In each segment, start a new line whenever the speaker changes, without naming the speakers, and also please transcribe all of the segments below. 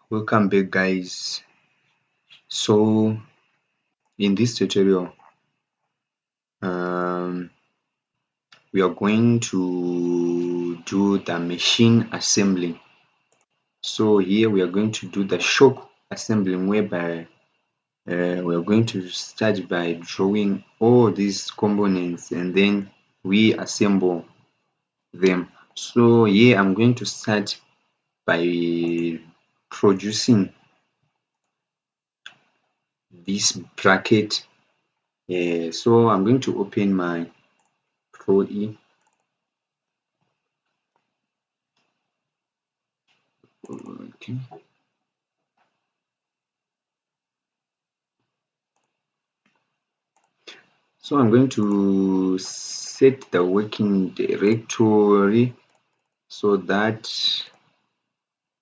Welcome back, guys. So in this tutorial um, we are going to do the machine assembly. So here we are going to do the shock assembling, whereby we are going to start by drawing all these components and then we assemble them. So here I'm going to start by producing this bracket. So I'm going to open my ProE. Okay. So I'm going to set the working directory so that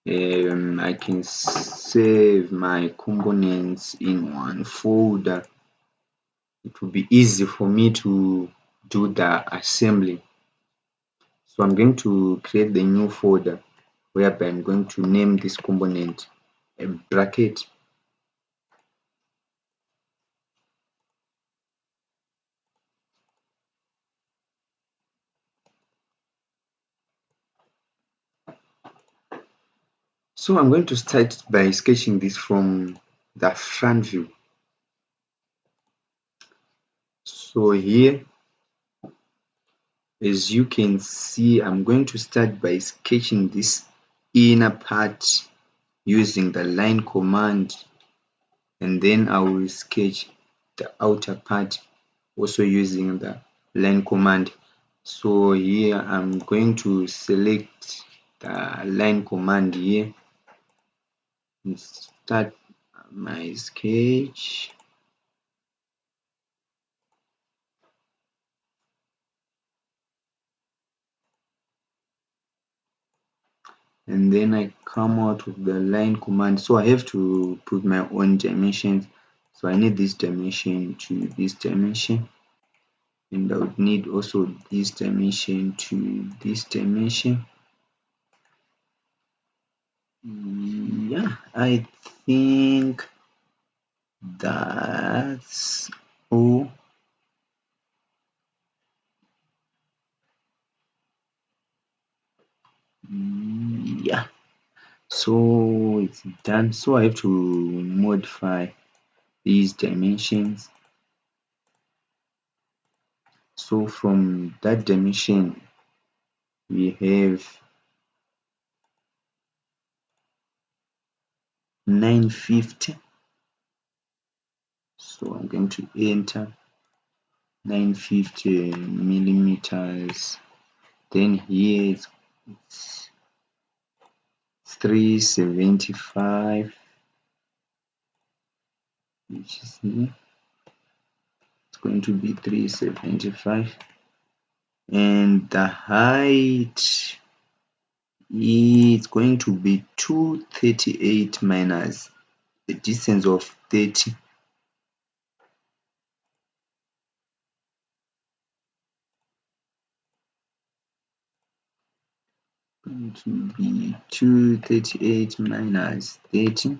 I can save my components in one folder. It will be easy for me to do the assembly. So I'm going to create the new folder whereby I'm going to name this component a bracket. So I'm going to start by sketching this from the front view. So here, as you can see, I'm going to start by sketching this inner part using the line command, and then I will sketch the outer part also using the line command. So here I'm going to select the line command here and start my sketch. And then I come out with the line command. So I have to put my own dimensions. So I need this dimension to this dimension, and I would need also this dimension to this dimension. Yeah, I think that's all. Yeah, so it's done. So I have to modify these dimensions. So from that dimension we have 950. So I'm going to enter 950 millimeters. Then here it's 375, which is here. It's going to be 375, and the height is going to be 238 minus the distance of 30. Going to be 238 minus 30.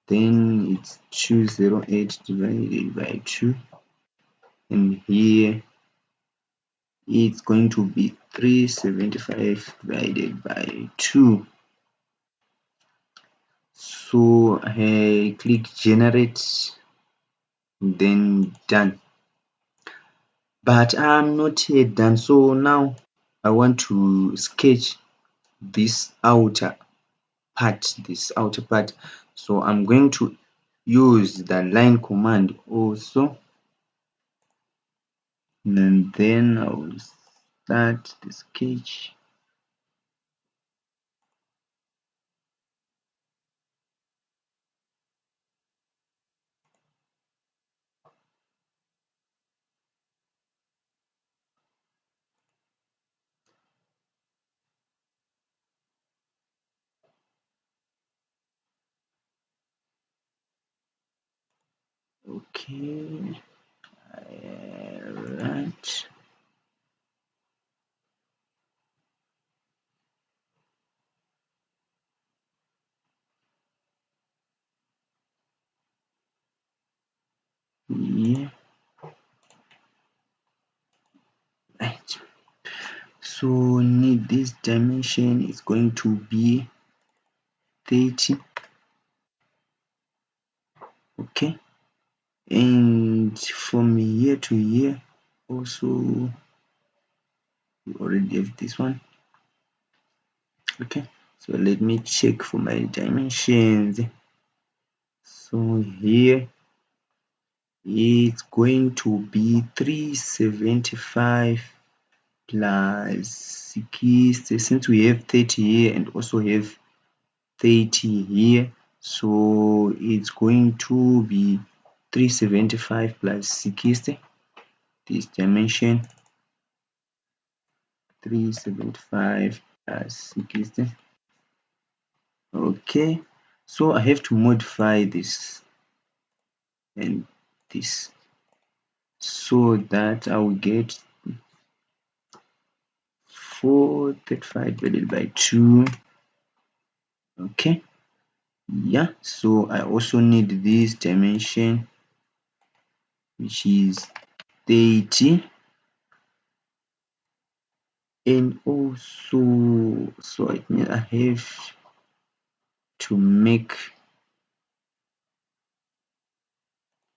Then it's 208 divided by 2, and here it's going to be 375 divided by 2. So I click generate, then done. But I'm not yet done. So now I want to sketch this outer part. So I'm going to use the line command also, and then I will start the sketch. Okay, right. Yeah. Right. So need this dimension is going to be 30. Okay. And from here to here also we already have this one. Okay, so let me check for my dimensions. So here it's going to be 375 plus 60, since we have 30 here and also have 30 here, so it's going to be 375 plus 60, this dimension 375 plus 60. Okay, so I have to modify this and this so that I will get 435 divided by 2. Okay, yeah, so I also need this dimension, which is 30, and also so it means I have to make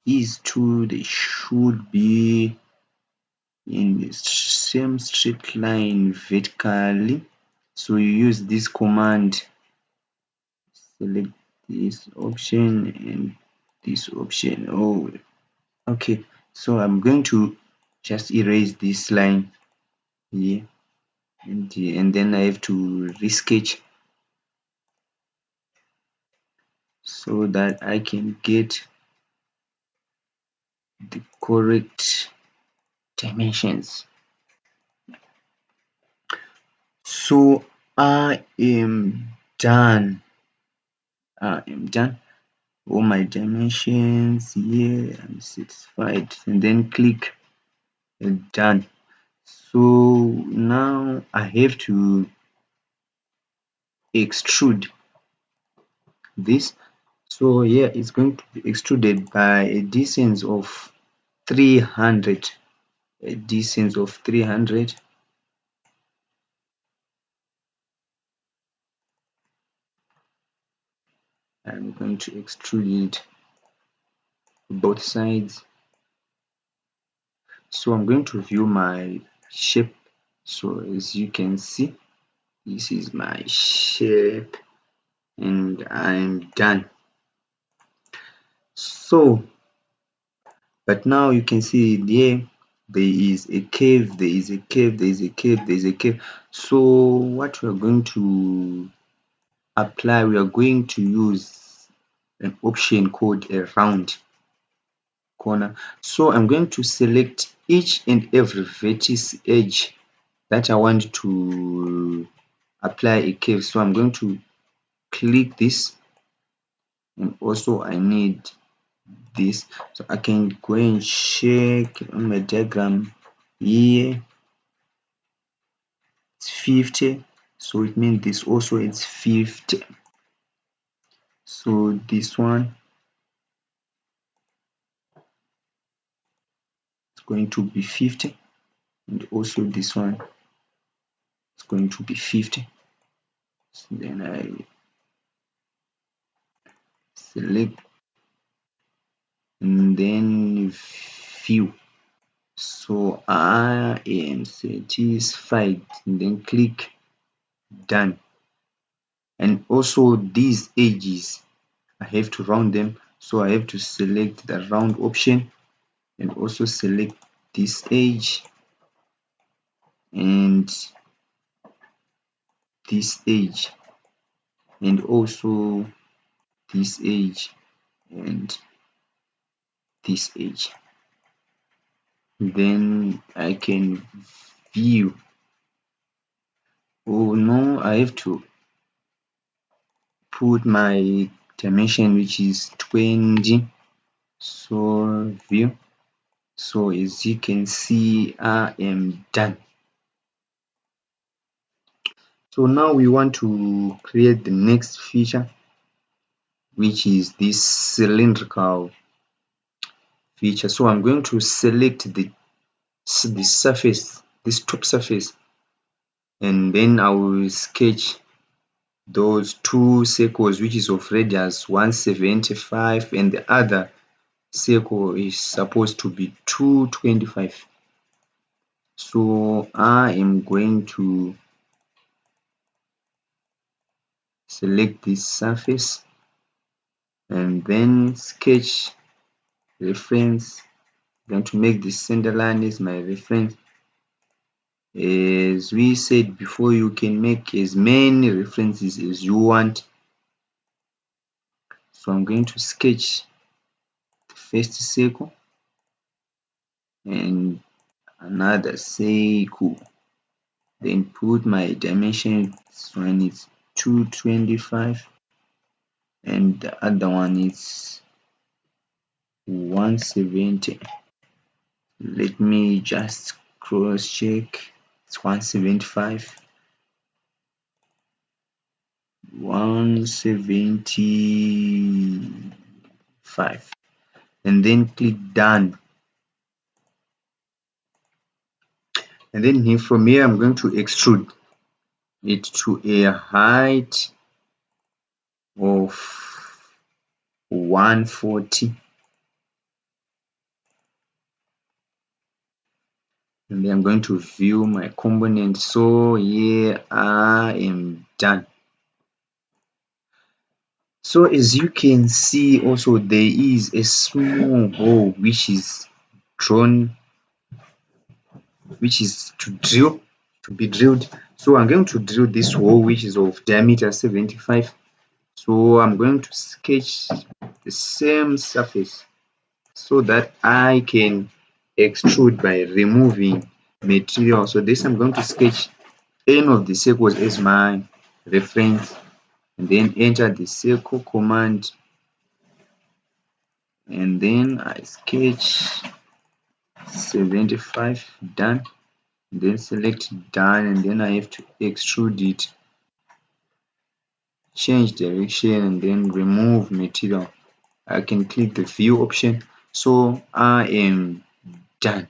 these two, they should be in the same straight line vertically. So you use this command, select this option and this option. Oh, okay, so I'm going to just erase this line here, and then I have to resketch so that I can get the correct dimensions. So I am done. All my dimensions here, I'm satisfied, and then click done. So now I have to extrude this. So here it's going to be extruded by a distance of 300. A distance of 300. I'm going to extrude it both sides. So I'm going to view my shape. So as you can see, this is my shape and I'm done. So but now you can see there is a curve, there is a curve, there is a curve, there is a curve. So what we are going to apply, we are going to use an option called a round corner. So I'm going to select each and every vertex edge that I want to apply a curve. So I'm going to click this, and also I need this, so I can go and check on my diagram here. It's 50, so it means this also is 50. So this one is going to be 50, and also this one is going to be 50. So then I select and then view. So I am satisfied, and then click done. And also these edges I have to round them, so I have to select the round option and also select this edge and this edge and also this edge and this edge. Then I can view. Oh no, I have to put my dimension, which is 20. So view. So as you can see, I am done. So now we want to create the next feature, which is this cylindrical feature. So I'm going to select the surface, this top surface, and then I will sketch those two circles which is of radius 175 and the other circle is supposed to be 225. So I am going to select this surface and then sketch reference. I'm going to make the center line is my reference. As we said before, you can make as many references as you want. So I'm going to sketch the first circle and another circle, then put my dimension. This one is 225 and the other one is 170. Let me just cross check. It's 175, 175, and then click done. And then here, from here I'm going to extrude it to a height of 140, and then I'm going to view my component. So here I am done. So as you can see, also there is a small hole which is drawn, which is to be drilled. So I'm going to drill this hole which is of diameter 75. So I'm going to sketch the same surface so that I can extrude by removing material. So this I'm going to sketch any of the circles as my reference and then enter the circle command, and then I sketch 75, done, then select done, and then I have to extrude it, change direction, and then remove material. I can click the view option. So I am done.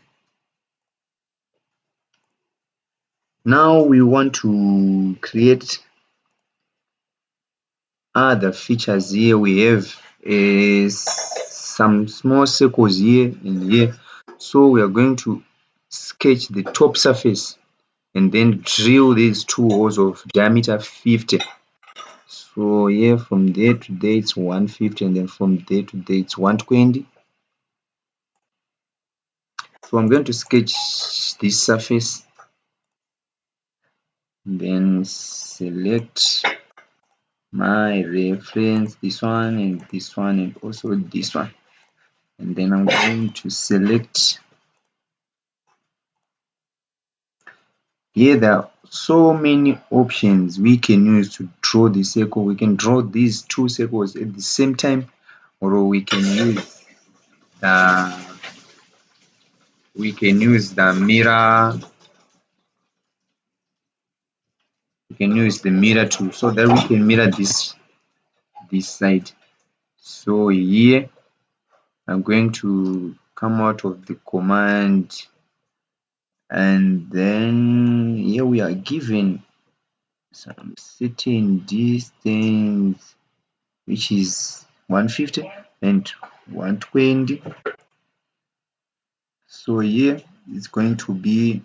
Now we want to create other features. Here we have some small circles here and here. So we are going to sketch the top surface and then drill these two holes of diameter 50. So here from there to there it's 150, and then from there to there it's 120. So I'm going to sketch this surface, then select my reference, this one and also this one, and then I'm going to select. Here there are so many options we can use to draw the circle. We can draw these two circles at the same time, or we can use the mirror. We can use the mirror too, so that we can mirror this side. So here I'm going to come out of the command, and then here we are given some certain distance which is 150 and 120. So here it's going to be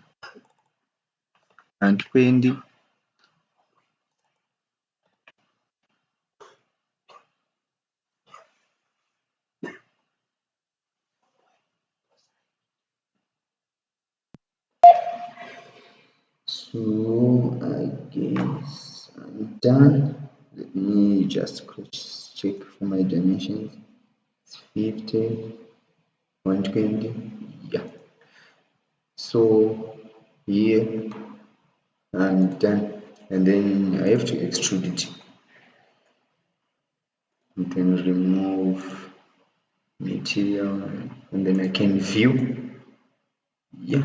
120. So I guess I'm done. Let me just cross check for my dimensions. It's 50, 120. Yeah. So here I'm done, and then I have to extrude it. And then remove material, and then I can view. Yeah.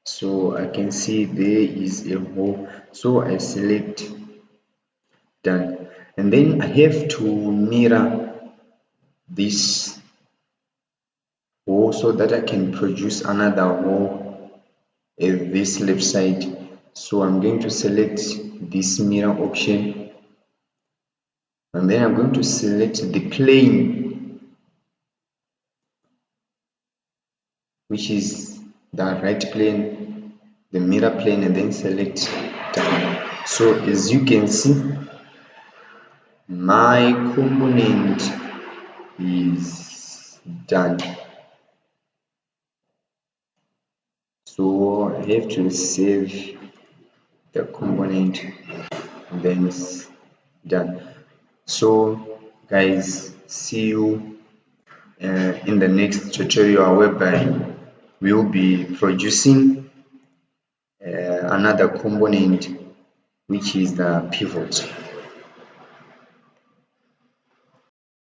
So I can see there is a hole. So I select done, and then I have to mirror this hole so that I can produce another hole at this left side. So I'm going to select this mirror option, and then I'm going to select the plane, which is the right plane, the mirror plane, and then select done. So as you can see, my component is done. So I have to save the component, and then it's done. So guys, see you in the next tutorial, whereby we will be producing another component, which is the pivot.